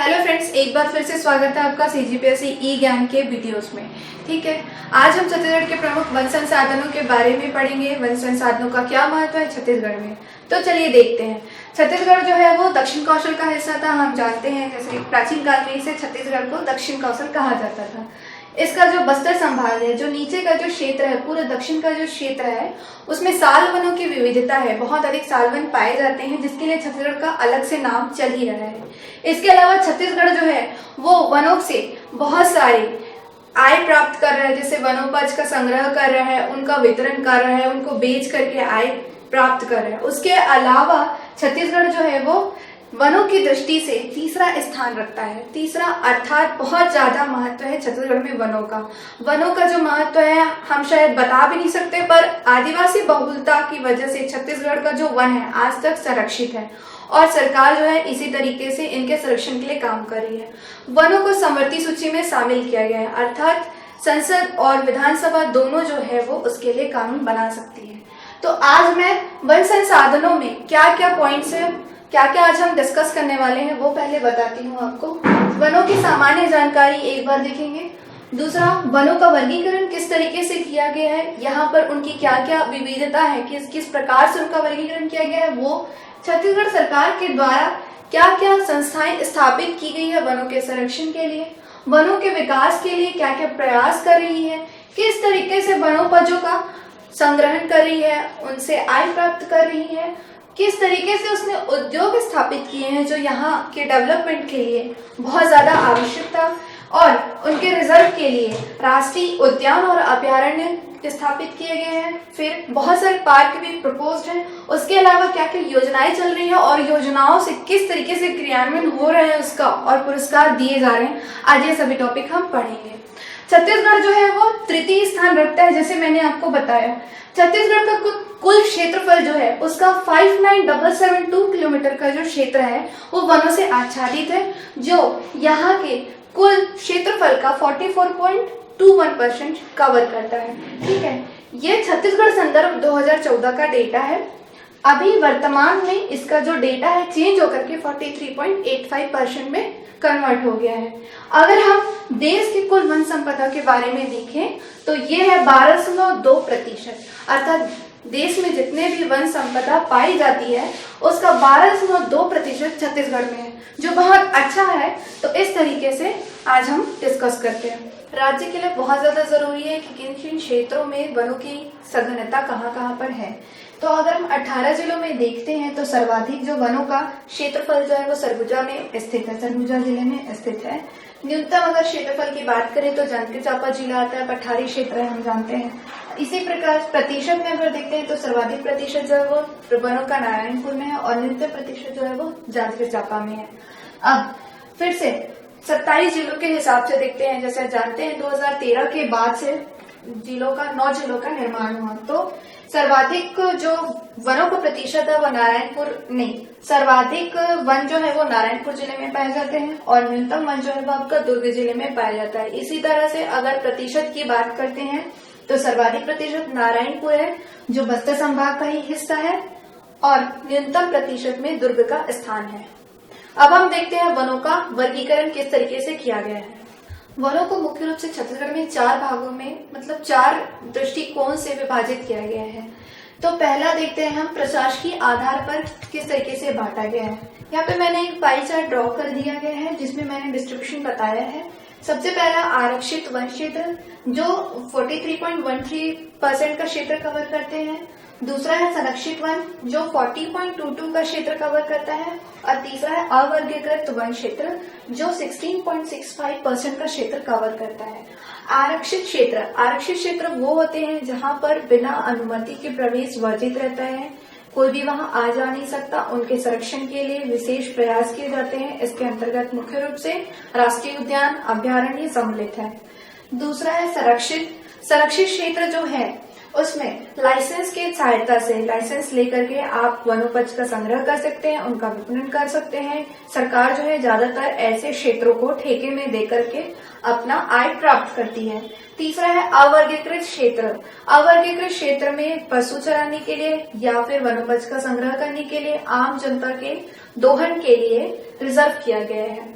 Hello friends, एक बार फिर से स्वागत है आपका सीजीपीएससी ई ज्ञान के वीडियोस में। ठीक है, आज हम छत्तीसगढ़ के प्रमुख वन संसाधनों के बारे में पढ़ेंगे। वन संसाधनों का क्या महत्व है छत्तीसगढ़ में, तो चलिए देखते हैं। छत्तीसगढ़ जो है वो दक्षिण कौशल का हिस्सा था। हम जानते हैं जैसे प्राचीन काल में इसे छत्तीसगढ़ को दक्षिण कौशल कहा जाता था। इसका जो बस्तर संभाग है, जो नीचे का जो क्षेत्र है, पूरे दक्षिण का जो क्षेत्र है, उसमें साल वनों की विविधता है। बहुत अधिक साल वन पाए जाते हैं, जिसके लिए छत्तीसगढ़ का अलग से नाम चल ही रहा है। इसके अलावा छत्तीसगढ़ जो है वो वनों से बहुत सारे आय प्राप्त कर रहा है, जैसे वनोपज का संग्रह कर रहा है, उनका वितरण कर रहा है, उनको बेच करके आय प्राप्त कर रहा है। उसके अलावा छत्तीसगढ़ जो है वो वनों की दृष्टि से तीसरा स्थान रखता है। तीसरा अर्थात बहुत ज्यादा महत्व है छत्तीसगढ़ में वनों का। वनों का जो महत्व है हम शायद बता भी नहीं सकते, पर आदिवासी बहुलता की वजह से छत्तीसगढ़ का जो वन है आज तक संरक्षित है और सरकार जो है इसी तरीके से इनके संरक्षण के लिए काम कर रही है। वनों को समवर्ती सूची में शामिल किया गया है, अर्थात संसद और विधानसभा दोनों जो है वो उसके लिए कानून बना सकती है। तो आज मैं वन संसाधनों में क्या क्या पॉइंट्स है, क्या क्या आज हम डिस्कस करने वाले हैं वो पहले बताती हूँ आपको। वनों की सामान्य जानकारी एक बार देखेंगे। दूसरा, वनों का वर्गीकरण किस तरीके से किया गया है, यहाँ पर उनकी क्या क्या विविधता है, किस किस प्रकार से उनका वर्गीकरण किया गया है, वो छत्तीसगढ़ सरकार के द्वारा क्या क्या संस्थाएं स्थापित की गई है वनों के संरक्षण के लिए, वनों के विकास के लिए क्या क्या प्रयास कर रही है, किस तरीके से वनोपजों का संग्रहण कर रही है, उनसे आय प्राप्त कर रही है, किस तरीके से उसने उद्योग स्थापित किए हैं जो यहाँ के डेवलपमेंट के लिए बहुत ज्यादा आवश्यक था, और उनके रिजर्व के लिए राष्ट्रीय उद्यान और अभयारण्य स्थापित किए गए हैं। फिर बहुत सारे पार्क भी प्रपोज्ड हैं। उसके अलावा क्या क्या योजनाएं चल रही हैं और योजनाओं से किस तरीके से क्रियान्वयन हो रहे हैं उसका, और पुरस्कार दिए जा रहे हैं। आज ये सभी टॉपिक हम पढ़ेंगे। छत्तीसगढ़ जो है वो तृतीय स्थान रखता है, जैसे मैंने आपको बताया। छत्तीसगढ़ का कुल क्षेत्रफल जो है उसका 5972 किलोमीटर का जो क्षेत्र है वो वनों से आच्छादित है, जो यहाँ के कुल क्षेत्रफल का 44.21% कवर करता है। ठीक है, ये छत्तीसगढ़ संदर्भ 2014 का डेटा है। अभी वर्तमान में इसका जो डेटा है चेंज होकर के 43.85% में कन्वर्ट हो गया है। अगर हम देश की कुल वन संपदा के बारे में देखें तो ये है 12.2%, अर्थात देश में जितने भी वन संपदा पाई जाती है उसका 12.2% छत्तीसगढ़ में है, जो बहुत अच्छा है। तो इस तरीके से आज हम डिस्कस करते हैं। राज्य के लिए बहुत ज्यादा जरूरी है कि किन किन क्षेत्रों में वनों की सघनता कहाँ कहाँ पर है। तो अगर हम 18 जिलों में देखते हैं तो सर्वाधिक जो वनों का क्षेत्रफल जो है वो सरगुजा में स्थित है, सरगुजा जिले में स्थित है। न्यूनतम अगर क्षेत्रफल की बात करें तो जांजगीर चांपा जिला आता है, पठारी क्षेत्र है, हम जानते हैं। इसी प्रकार प्रतिशत में अगर देखते हैं तो सर्वाधिक प्रतिशत जो है वो वनों का नारायणपुर में है और न्यूनतम प्रतिशत जो है वो जांजगीर चांपा में है। अब फिर से 27 जिलों के हिसाब से देखते हैं। जैसे जानते हैं 2013 के बाद से 9 जिलों का निर्माण हुआ, तो सर्वाधिक जो वनों का प्रतिशत है वो नारायणपुर नहीं, सर्वाधिक वन जो है वो नारायणपुर जिले में पाए जाते हैं और न्यूनतम वन जो है वो आपका दुर्ग जिले में पाया जाता है। इसी तरह से अगर प्रतिशत की बात करते हैं तो सर्वाधिक प्रतिशत नारायणपुर है, जो बस्तर संभाग का ही हिस्सा है, और न्यूनतम प्रतिशत में दुर्ग का स्थान है। अब हम देखते हैं वनों का वर्गीकरण किस तरीके से किया गया है। वनों को मुख्य रूप से छत्तीसगढ़ में 4 भागों में, मतलब 4 दृष्टिकोण से विभाजित किया गया है। तो पहला देखते हैं हम प्रशासकीय आधार पर किस तरीके से बांटा गया है। यहाँ पे मैंने एक पाई चार्ट ड्रॉ कर दिया गया है जिसमें मैंने डिस्ट्रीब्यूशन बताया है। सबसे पहला आरक्षित वन क्षेत्र जो 43.13% का क्षेत्र कवर करते हैं। दूसरा है संरक्षित वन जो 40.22 का क्षेत्र कवर करता है, और तीसरा है अवर्गीकृत वन क्षेत्र जो 16.65% का क्षेत्र कवर करता है। आरक्षित क्षेत्र वो होते हैं जहां पर बिना अनुमति के प्रवेश वर्जित रहता है, कोई भी वहां आ जा नहीं सकता। उनके संरक्षण के लिए विशेष प्रयास किए जाते हैं। इसके अंतर्गत मुख्य रूप से राष्ट्रीय उद्यान, अभयारण्य सम्मिलित है। दूसरा है संरक्षित क्षेत्र जो है उसमें लाइसेंस की सहायता से, लाइसेंस लेकर के आप वनोपज का संग्रह कर सकते हैं, उनका विपणन कर सकते हैं। सरकार जो है ज्यादातर ऐसे क्षेत्रों को ठेके में देकर के अपना आय प्राप्त करती है। तीसरा है अवर्गीकृत क्षेत्र में पशु चराने के लिए या फिर वनोपज का संग्रह करने के लिए, आम जनता के दोहन के लिए रिजर्व किया गया है।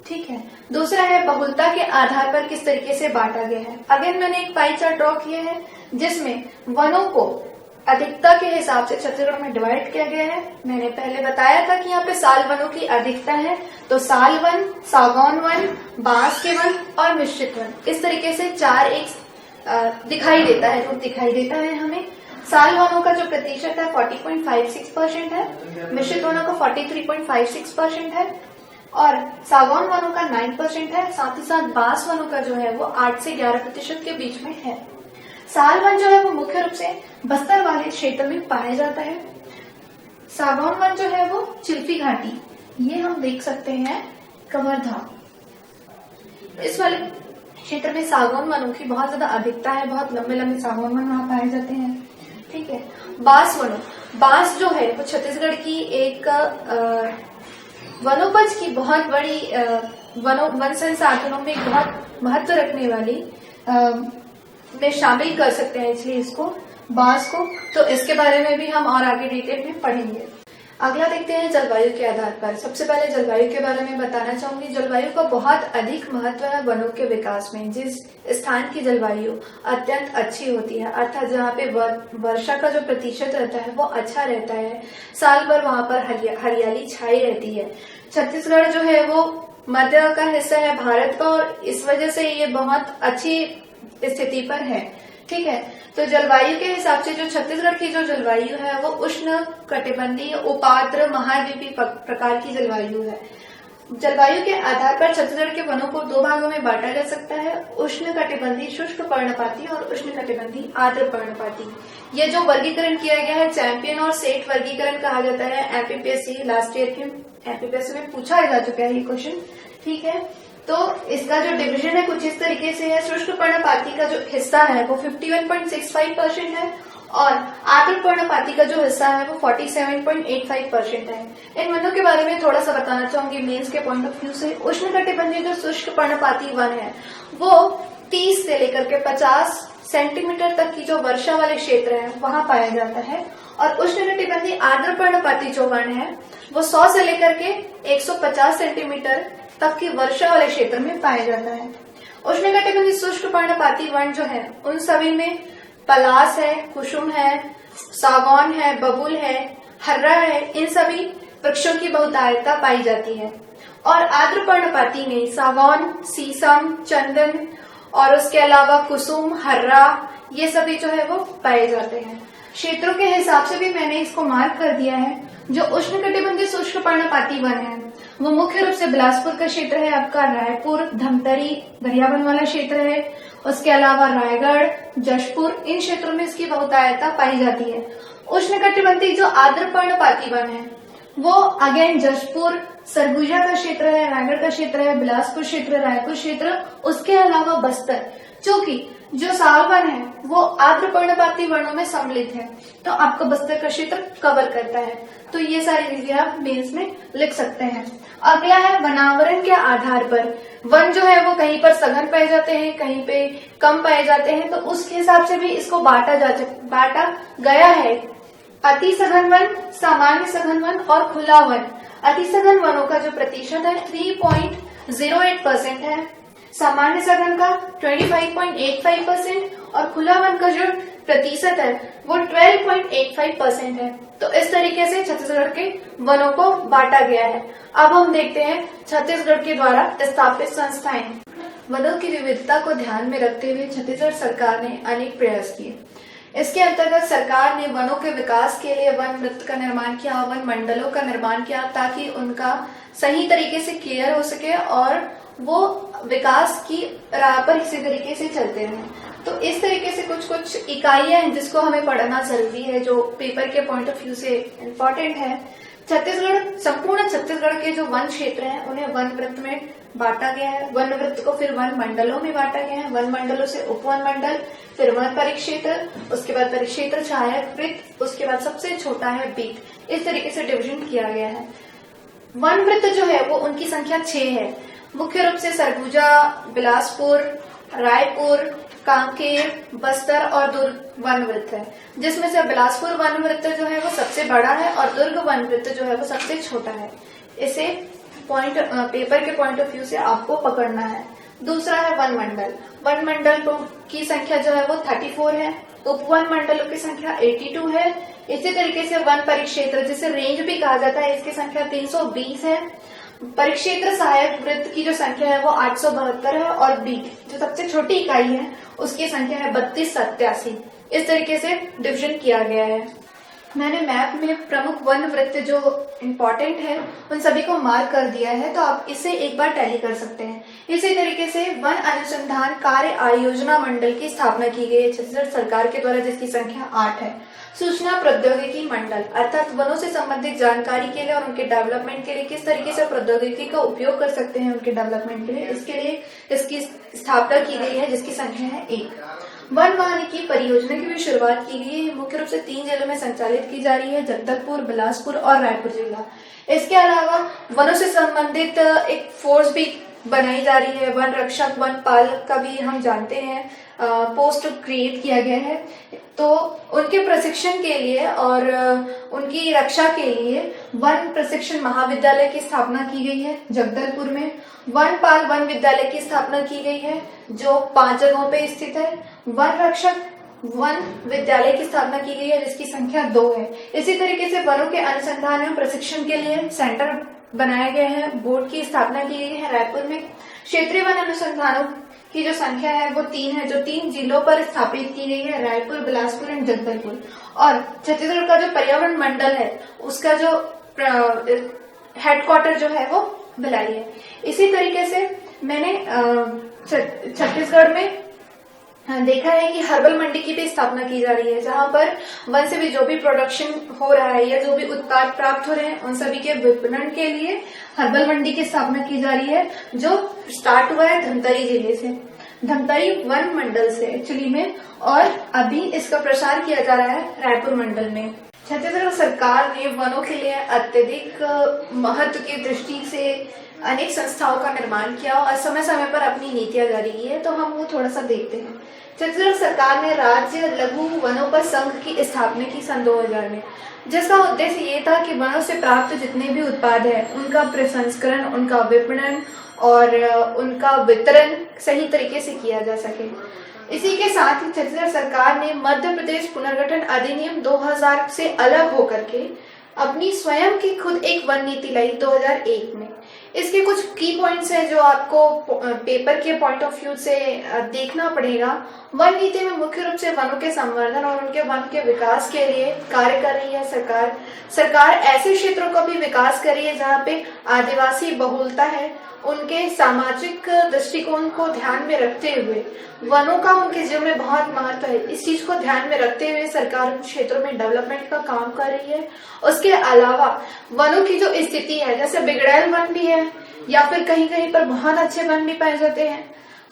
ठीक है। दूसरा है बहुलता के आधार पर किस तरीके से बांटा गया है। अगेन मैंने एक पाई चार्ट ड्रॉ किया है जिसमें वनों को अधिकता के हिसाब से छत्तीसगढ़ में डिवाइड किया गया है। मैंने पहले बताया था कि यहाँ पे साल वनों की अधिकता है, तो साल वन, सागौन वन, बांस के वन और मिश्रित वन, इस तरीके से 4 एक दिखाई देता है, रूप दिखाई देता है हमें। साल वनों का जो प्रतिशत है 40.56% है, मिश्रित वनों का 43.56% है और सागौन वनों का 9% है। साथ ही साथ बांस वनों का जो है वो 8 से 11% के बीच में है। साल वन जो है वो मुख्य रूप से बस्तर वाले क्षेत्र में पाया जाता है। सागौन वन जो है वो चिल्फी घाटी, ये हम देख सकते हैं कवर्धा, इस वाले क्षेत्र में सागौन वनों की बहुत ज्यादा अधिकता है, बहुत लंबे लंबे सागौन वन वहां पाए जाते हैं। ठीक है। बांस वनों, बांस जो है वो छत्तीसगढ़ की एक वनोपज की बहुत बड़ी वन संसाधनों में बहुत महत्व रखने वाली में शामिल कर सकते हैं, इसलिए इसको बांस को, तो इसके बारे में भी हम और आगे डिटेल में पढ़ेंगे। अगला देखते हैं जलवायु के आधार पर। सबसे पहले जलवायु के बारे में बताना चाहूंगी। जलवायु का बहुत अधिक महत्व है वनों के विकास में। जिस स्थान की जलवायु अत्यंत अच्छी होती है, अर्थात जहाँ पे वर्षा का जो प्रतिशत रहता है वो अच्छा रहता है, साल भर वहां पर हरियाली छाई रहती है। छत्तीसगढ़ जो है वो मध्य का हिस्सा है भारत का और इस वजह से ये बहुत अच्छी स्थिति पर है। ठीक है। तो जलवायु के हिसाब से जो छत्तीसगढ़ की जो जलवायु है वो उष्ण कटिबंधीय उपाद्र महाद्वीपीय प्रकार की जलवायु है। जलवायु के आधार पर छत्तीसगढ़ के वनों को 2 भागों में बांटा जा सकता है, उष्ण कटिबंधीय शुष्क पर्णपाती और उष्ण कटिबंधीय आर्द्र पर्णपाती। ये जो वर्गीकरण किया गया है चैंपियन और सेट वर्गीकरण कहा जाता है। एमपीपीएससी लास्ट ईयर के एमपीपीएससी में पूछा जा चुका है ये क्वेश्चन। ठीक है। तो इसका जो डिवीजन है कुछ इस तरीके से है। शुष्क पर्णपाती का जो हिस्सा है वो 51.65% है और आर्द्र पर्णपाती का जो हिस्सा है वो 47.85% है। इन वनों के बारे में थोड़ा सा बताना चाहूंगी मेंस के पॉइंट ऑफ व्यू से। उष्ण कटिबंधीय जो शुष्क पर्णपाती वन है वो 30 से लेकर के 50 सेंटीमीटर तक की जो वर्षा वाले क्षेत्र है वहां पाया जाता है और उष्ण कटिबंधीय आर्द्र पर्णपाती जो वन है वो 100 से लेकर के 150 सेंटीमीटर तक की वर्षा वाले क्षेत्र में पाया जाता है। उष्ण कटिबंधीय शुष्क पर्णपाती वन जो है उन सभी में पलास है, कुसुम है, सागौन है, बबूल है, हर्रा है, इन सभी वृक्षों की बहुतायता पाई जाती है। और आर्द्र पर्णपाती में सागौन, शीशम, चंदन और उसके अलावा कुसुम, हर्रा, ये सभी जो है वो पाए जाते हैं। क्षेत्रों के हिसाब से भी मैंने इसको मार्क कर दिया है। जो उष्ण कटिबंधीय शुष्क पर्णपाती वन है वो मुख्य रूप से बिलासपुर का क्षेत्र है, आपका रायपुर, धमतरी, गरियाबंद वाला क्षेत्र है। उसके अलावा रायगढ़, जशपुर, इन क्षेत्रों में इसकी बहुतायता पाई जाती है। उष्ण कटिबंधीय जो आर्द्र पर्णपाती वन है वो अगेन जशपुर, सरगुजा का क्षेत्र है, रायगढ़ का क्षेत्र है, बिलासपुर क्षेत्र, रायपुर क्षेत्र, उसके अलावा बस्तर, जो कि जो साल वन है वो आर्द्र पर्णपाती वनों में सम्मिलित है, तो आपका बस्तर का क्षेत्र कवर करता है। तो ये सारी चीजें आप मेंस में लिख सकते हैं। अगला है वनावरण के आधार पर। वन जो है वो कहीं पर सघन पाए जाते हैं, कहीं पे कम पाए जाते हैं, तो उसके हिसाब से भी इसको बांटा गया है। अति सघन वन, सामान्य सघन वन और खुला वन। अति सघन वनों का जो प्रतिशत है 3.08% है, सामान्य सघन का 25.85% और खुला वन का जो प्रतिशत है वो 12.85% है। तो इस तरीके से छत्तीसगढ़ के वनों को बांटा गया है। अब हम देखते हैं छत्तीसगढ़ के द्वारा स्थापित संस्थाएं। वनों की विविधता को ध्यान में रखते हुए छत्तीसगढ़ सरकार ने अनेक प्रयास किए। इसके अंतर्गत सरकार ने वनों के विकास के लिए वन वृत्त का निर्माण किया, वन मंडलों का निर्माण किया, ताकि उनका सही तरीके से केयर हो सके और वो विकास की राह पर इसी तरीके से चलते रहें। तो इस तरीके से कुछ इकाइयां हैं जिसको हमें पढ़ना जरूरी है, जो पेपर के पॉइंट ऑफ व्यू से इम्पोर्टेंट है। संपूर्ण छत्तीसगढ़ के जो वन क्षेत्र हैं उन्हें वन वृत्त में बांटा गया है। वन वृत्त को फिर वन मंडलों में बांटा गया है, वन मंडलों से उपवन मंडल, फिर वन परिक्षेत्र, उसके बाद परिक्षेत्र, सहायक वृत्त, उसके बाद सबसे छोटा है बीट। इस तरीके से डिवीजन किया गया है। वन वृत्त जो है वो उनकी संख्या 6 है। मुख्य रूप से सरगुजा, बिलासपुर, रायपुर, कांकेर, बस्तर और दुर्ग वन वृत्त है, जिसमें से बिलासपुर वन वृत्त जो है वो सबसे बड़ा है और दुर्ग वन वृत्त जो है वो सबसे छोटा है। इसे पेपर के पॉइंट ऑफ व्यू से आपको पकड़ना है। दूसरा है वन मंडल। वन मंडल की संख्या जो है वो 34 है। उपवन मंडलों की संख्या 82 है। इसी तरीके से वन परिक्षेत्र, जिसे रेंज भी कहा जाता है, इसकी संख्या 320 है। परिक्षेत्र सहायक वृत्त की जो संख्या है वो 872 है और बीट जो सबसे छोटी इकाई है उसकी संख्या है 3287। इस तरीके से डिवीजन किया गया है। मैंने मैप में प्रमुख वन वृत्त जो इम्पोर्टेंट है उन सभी को मार्क कर दिया है, तो आप इसे एक बार टैली कर सकते हैं। इसी तरीके से वन अनुसंधान कार्य आयोजना मंडल की स्थापना की गई है छत्तीसगढ़ सरकार के द्वारा, जिसकी संख्या 8 है। सूचना प्रौद्योगिकी मंडल अर्थात वनों से संबंधित जानकारी के लिए और उनके डेवलपमेंट के लिए किस तरीके से प्रौद्योगिकी का उपयोग कर सकते हैं उनके डेवलपमेंट के लिए, इसके लिए इसकी स्थापना की गई है, जिसकी संख्या है 1। वन वानिकी परियोजना की भी शुरुआत की गई है। मुख्य रूप से 3 जिलों में संचालित की जा रही है, जगदलपुर, बिलासपुर और रायपुर जिला। इसके अलावा वनों से संबंधित एक फोर्स भी बनाई जा रही है। वन रक्षक, वन पालक का भी हम जानते हैं पोस्ट क्रिएट किया गया है। तो उनके प्रशिक्षण के लिए और उनकी रक्षा के लिए वन प्रशिक्षण महाविद्यालय की स्थापना की गई है जगदलपुर में। वन पाल वन विद्यालय की स्थापना की गई है जो 5 जगहों पे स्थित है। वन रक्षक वन विद्यालय की स्थापना की गई है जिसकी संख्या 2 है। इसी तरीके से वनों के अनुसंधान एवं प्रशिक्षण के लिए सेंटर बनाया गया है, बोर्ड की स्थापना की गई है रायपुर में। क्षेत्रीय वन अनुसंधानों की जो संख्या है वो 3 है, जो 3 जिलों पर स्थापित की गई है, रायपुर, बिलासपुर एंड जगदलपुर। और छत्तीसगढ़ का जो पर्यावरण मंडल है उसका जो हेडक्वार्टर जो है वो भिलाई है। इसी तरीके से मैंने छत्तीसगढ़ में देखा है कि हर्बल मंडी की भी स्थापना की जा रही है, जहां पर वन से भी जो भी प्रोडक्शन हो रहा है या जो भी उत्पाद प्राप्त हो रहे हैं उन सभी के विपणन के लिए हर्बल मंडी की स्थापना की जा रही है, जो स्टार्ट हुआ है धमतरी जिले से, धमतरी वन मंडल से एक्चुअली में, और अभी इसका प्रसार किया जा रहा है रायपुर मंडल में। छत्तीसगढ़ सरकार ने वनों के लिए अत्यधिक महत्व की दृष्टि से अनेक संस्थाओं का निर्माण किया और समय समय पर अपनी नीतियां जारी की है, तो हम वो थोड़ा सा देखते हैं। छत्तीसगढ़ सरकार ने राज्य लघु वनोपज संघ की स्थापना की सन 2000 में, जिसका उद्देश्य ये था कि वनों से प्राप्त जितने भी उत्पाद है उनका प्रसंस्करण, उनका विपणन और उनका वितरण सही तरीके से किया जा सके। इसी के साथ ही छत्तीसगढ़ सरकार ने मध्य प्रदेश पुनर्गठन अधिनियम 2000 से अलग होकर के अपनी स्वयं की खुद एक वन नीति लाई 2001 में। इसके कुछ की पॉइंट्स हैं जो आपको पेपर के पॉइंट ऑफ व्यू से देखना पड़ेगा। वन नीति में मुख्य रूप से वनों के संवर्धन और उनके वन के विकास के लिए कार्य कर रही है सरकार। सरकार ऐसे क्षेत्रों का भी विकास कर रही है जहाँ पे आदिवासी बहुलता है, उनके सामाजिक दृष्टिकोण को ध्यान में रखते हुए वनों का उनके जीवन में बहुत महत्व है। इस चीज को ध्यान में रखते हुए सरकार उन क्षेत्रों में डेवलपमेंट का काम कर रही है। उसके अलावा वनों की जो स्थिति है, जैसे बिगड़ैल वन भी है या फिर कहीं कहीं पर बहुत अच्छे वन भी पाए जाते हैं,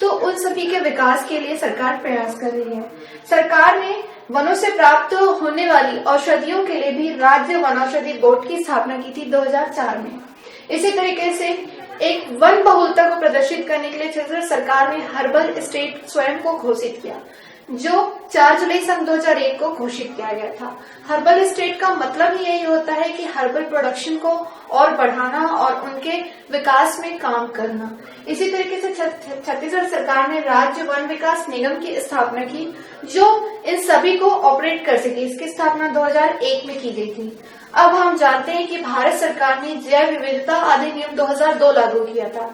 तो उन सभी के विकास के लिए सरकार प्रयास कर रही है। सरकार ने वनों से प्राप्त होने वाली औषधियों के लिए भी राज्य वनौषधि बोर्ड की स्थापना की थी 2004 में। इसी तरीके से एक वन बहुलता को प्रदर्शित करने के लिए छत्तीसगढ़ सरकार ने हर्बल स्टेट स्वयं को घोषित किया, जो 4 जुलाई सन 2001 को घोषित किया गया था। हर्बल स्टेट का मतलब ही यही होता है कि हर्बल प्रोडक्शन को और बढ़ाना और उनके विकास में काम करना। इसी तरीके से छत्तीसगढ़ सरकार ने राज्य वन विकास निगम की स्थापना की, जो इन सभी को ऑपरेट कर सके। इसकी स्थापना 2001 में की गई थी। अब हम जानते हैं कि भारत सरकार ने जैव विविधता अधिनियम 2002 लागू किया था।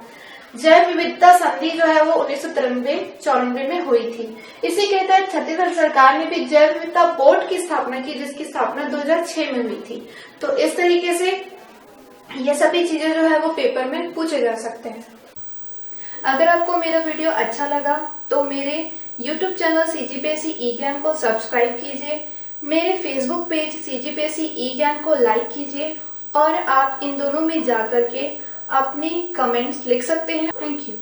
जैव विविधता संधि जो है वो 1993-94 में हुई थी। इसी के तहत छत्तीसगढ़ सरकार ने भी जैव विविधता बोर्ड की स्थापना की, जिसकी स्थापना 2006 में हुई थी। तो इस तरीके से ये सभी चीजें जो है वो पेपर में पूछे जा सकते हैं। अगर आपको मेरा वीडियो अच्छा लगा तो मेरे YouTube चैनल CGPSC ई ज्ञान को सब्सक्राइब कीजिए, मेरे फेसबुक पेज CGPSC ई ज्ञान को लाइक कीजिए और आप इन दोनों में जाकर के अपने कमेंट्स लिख सकते हैं। Thank you.